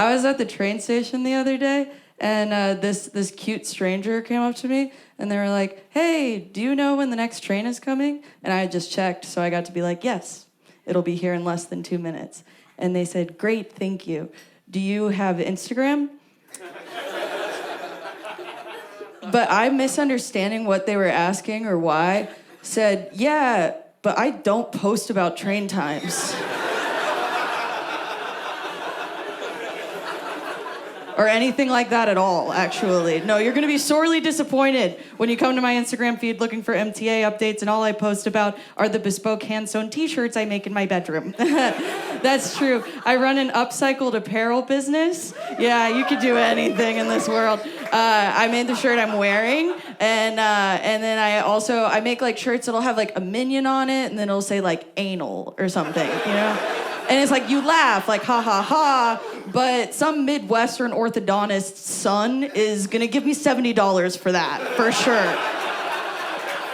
I was at the train station the other day, and this cute stranger came up to me, and they were like, "Hey, do you know when the next train is coming?" And I had just checked, so I got to be like, "Yes, it'll be here in less than 2 minutes." And they said, "Great, thank you. Do you have Instagram?" But I'm misunderstanding what they were asking or why. Said, "Yeah, but I don't post about train times." Or anything like that at all, actually. No, you're gonna be sorely disappointed when you come to my Instagram feed looking for MTA updates, and all I post about are the bespoke hand-sewn t-shirts I make in my bedroom. That's true. I run an upcycled apparel business. Yeah, you could do anything in this world. I made the shirt I'm wearing, and then I make like shirts that'll have like a minion on it, and then it'll say like anal or something, you know? And it's like, you laugh, like, ha, ha, ha, but some Midwestern orthodontist's son is gonna give me $70 for that, for sure.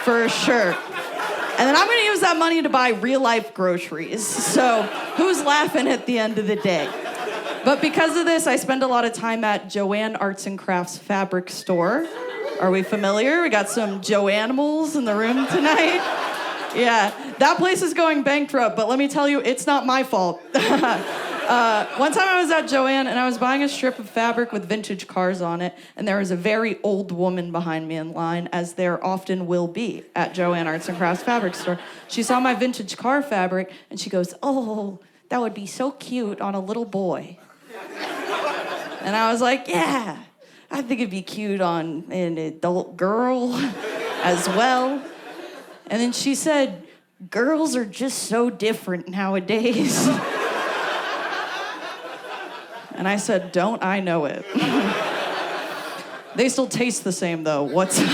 For sure. And then I'm gonna use that money to buy real-life groceries. So who's laughing at the end of the day? But because of this, I spend a lot of time at Joann Craft's fabric store. Are we familiar? We got some Joannimals in the room tonight. Yeah, that place is going bankrupt, but let me tell you, it's not my fault. One time I was at Joann, and I was buying a strip of fabric with vintage cars on it, and there was a very old woman behind me in line, as there often will be at Joann Craft's fabric store. She saw my vintage car fabric, and she goes, "Oh, that would be so cute on a little boy." And I was like, "Yeah, I think it'd be cute on an adult girl as well." And then she said, "Girls are just so different nowadays." And I said, "Don't I know it?" They still taste the same, though. What's up?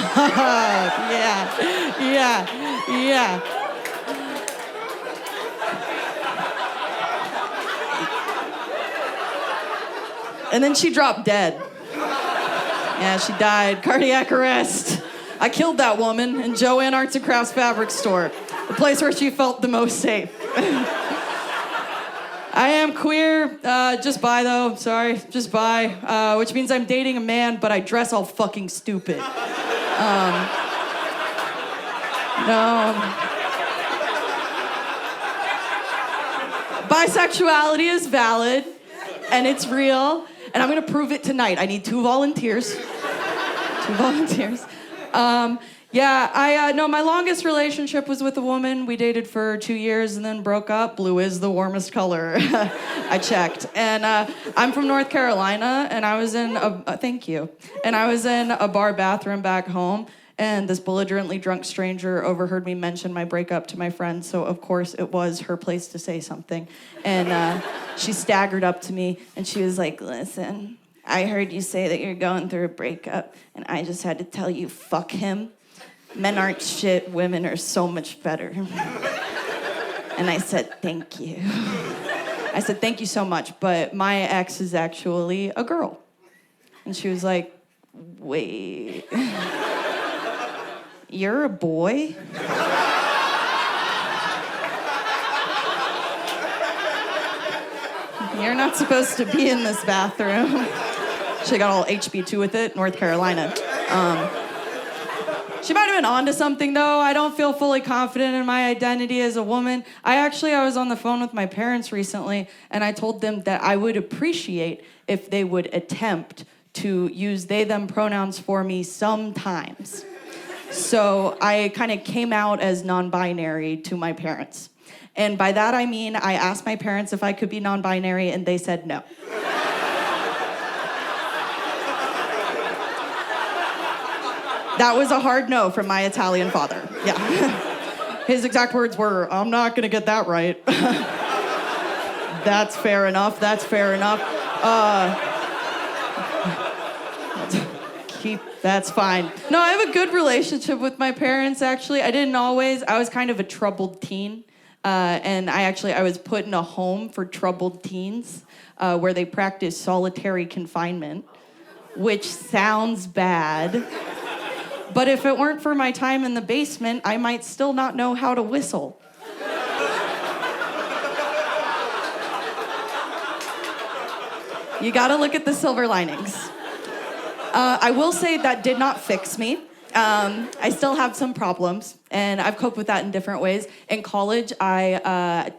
Yeah. And then she dropped dead. Yeah, she died. Cardiac arrest. I killed that woman in Joann Craft's fabric store, the place where she felt the most safe. I am queer, just bi though, sorry, just bi, which means I'm dating a man, but I dress all fucking stupid. No. Bisexuality is valid, and it's real, and I'm gonna prove it tonight. I need 2 volunteers. 2 volunteers. No, my longest relationship was with a woman. We dated for 2 years and then broke up. Blue is the warmest color. I checked. And I'm from North Carolina, and I was in thank you. And I was in a bar bathroom back home, and this belligerently drunk stranger overheard me mention my breakup to my friend, so of course it was her place to say something. And she staggered up to me, and she was like, "Listen, I heard you say that you're going through a breakup, and I just had to tell you, fuck him. Men aren't shit, women are so much better." And I said, "Thank you." I said, "Thank you so much, but my ex is actually a girl." And she was like, "Wait, you're a boy?" "You're not supposed to be in this bathroom." She got all HB2 with it, North Carolina. She might have been onto something, though. I don't feel fully confident in my identity as a woman. I was on the phone with my parents recently, and I told them that I would appreciate if they would attempt to use they, them pronouns for me sometimes. So I kind of came out as non-binary to my parents. And by that I mean I asked my parents if I could be non-binary, and they said no. That was a hard no from my Italian father. Yeah. His exact words were, "I'm not gonna get that right." That's fair enough. That's fair enough. That's fine. No, I have a good relationship with my parents, actually. I didn't always. I was kind of a troubled teen. And I was put in a home for troubled teens where they practice solitary confinement, which sounds bad. But if it weren't for my time in the basement, I might still not know how to whistle. You gotta look at the silver linings. I will say that did not fix me. I still have some problems, and I've coped with that in different ways. In college, I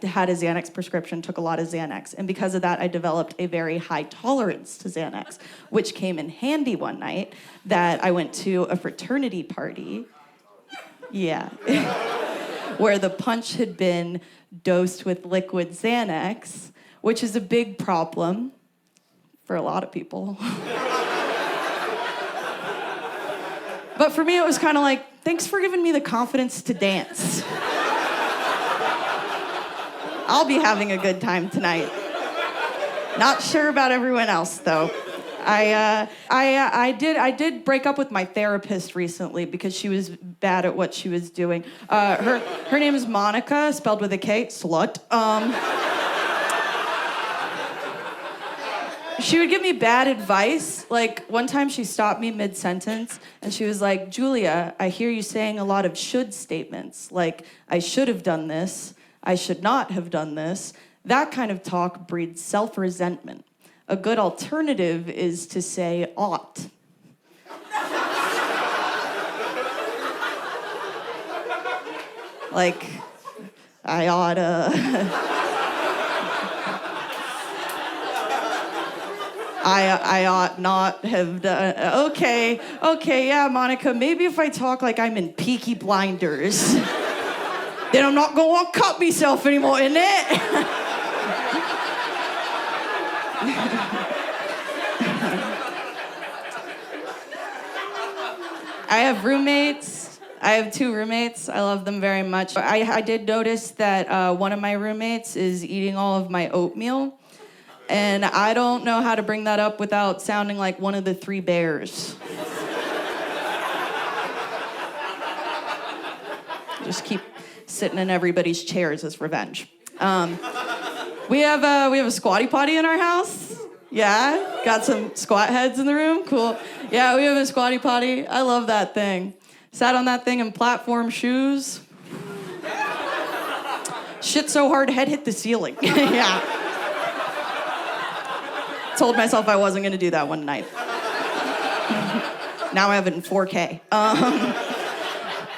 had a Xanax prescription, took a lot of Xanax, and because of that, I developed a very high tolerance to Xanax, which came in handy one night that I went to a fraternity party. Yeah. Where the punch had been dosed with liquid Xanax, which is a big problem for a lot of people. But for me, it was kind of like, thanks for giving me the confidence to dance. I'll be having a good time tonight. Not sure about everyone else, though. I did break up with my therapist recently because she was bad at what she was doing. Her name is Monica, spelled with a K, slut. She would give me bad advice. Like, one time she stopped me mid-sentence, and she was like, Julia, I hear you saying a lot of should statements. Like, I should have done this. I should not have done this. That kind of talk breeds self-resentment. A good alternative is to say ought. Like, I oughta... I ought not have done... Okay, yeah, Monica, maybe if I talk like I'm in Peaky Blinders, then I'm not gonna want to cut myself anymore, innit? I have roommates. I have 2 roommates. I love them very much. I did notice that one of my roommates is eating all of my oatmeal. And I don't know how to bring that up without sounding like one of the 3 bears. Just keep sitting in everybody's chairs as revenge. We have a squatty potty in our house. Yeah, got some squat heads in the room. Cool. Yeah, we have a squatty potty. I love that thing. Sat on that thing in platform shoes. Shit so hard, head hit the ceiling. Yeah. Told myself I wasn't gonna do that one night. Now I have it in 4K.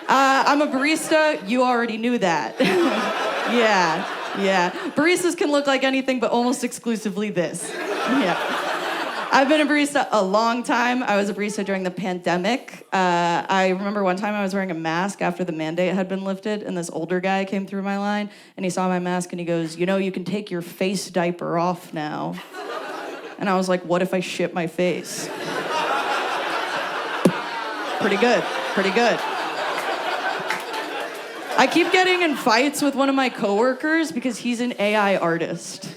I'm a barista. You already knew that. Yeah. Baristas can look like anything, but almost exclusively this. Yeah. I've been a barista a long time. I was a barista during the pandemic. I remember one time I was wearing a mask after the mandate had been lifted, and this older guy came through my line, and he saw my mask, and he goes, you know, you can take your face diaper off now. And I was like, what if I shit my face? Pretty good. I keep getting in fights with one of my coworkers because he's an AI artist.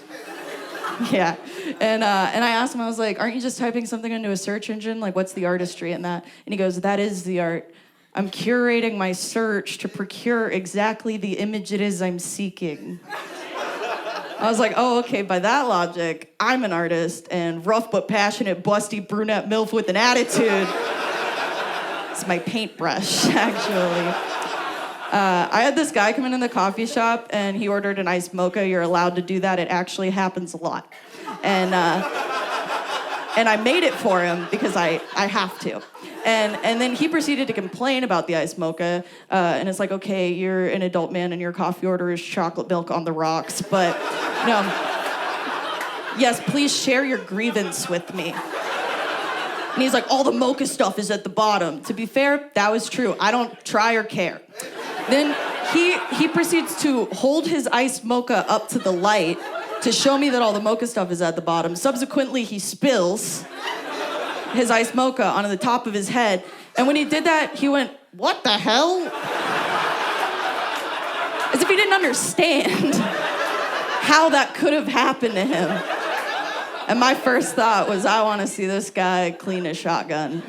Yeah. And I asked him, I was like, aren't you just typing something into a search engine? Like, what's the artistry in that? And he goes, that is the art. I'm curating my search to procure exactly the image it is I'm seeking. I was like, oh, okay, by that logic, I'm an artist, and rough but passionate, busty brunette MILF with an attitude. It's my paintbrush, actually. I had this guy come in the coffee shop, and he ordered an iced mocha. You're allowed to do that. It actually happens a lot. And I made it for him because I have to. And then he proceeded to complain about the iced mocha, and it's like, okay, you're an adult man and your coffee order is chocolate milk on the rocks, but no. Yes, please share your grievance with me. And he's like, all the mocha stuff is at the bottom. To be fair, that was true. I don't try or care. Then he proceeds to hold his iced mocha up to the light to show me that all the mocha stuff is at the bottom. Subsequently, he spills his iced mocha onto the top of his head. And when he did that, he went, what the hell? As if he didn't understand how that could have happened to him. And my first thought was, I want to see this guy clean a shotgun.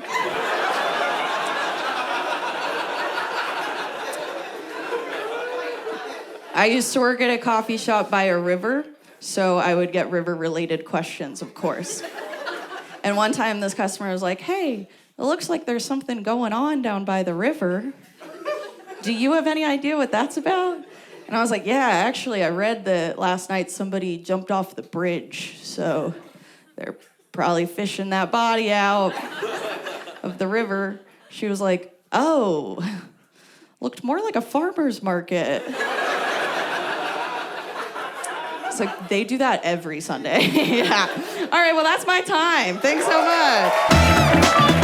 I used to work at a coffee shop by a river, so I would get river-related questions, of course. And one time this customer was like, hey, it looks like there's something going on down by the river. Do you have any idea what that's about? And I was like, yeah, actually, I read that last night somebody jumped off the bridge, so They're probably fishing that body out of the river. She was like, oh, looked more like a farmer's market. It's like, they do that every Sunday. Yeah. All right, well, that's my time. Thanks so much.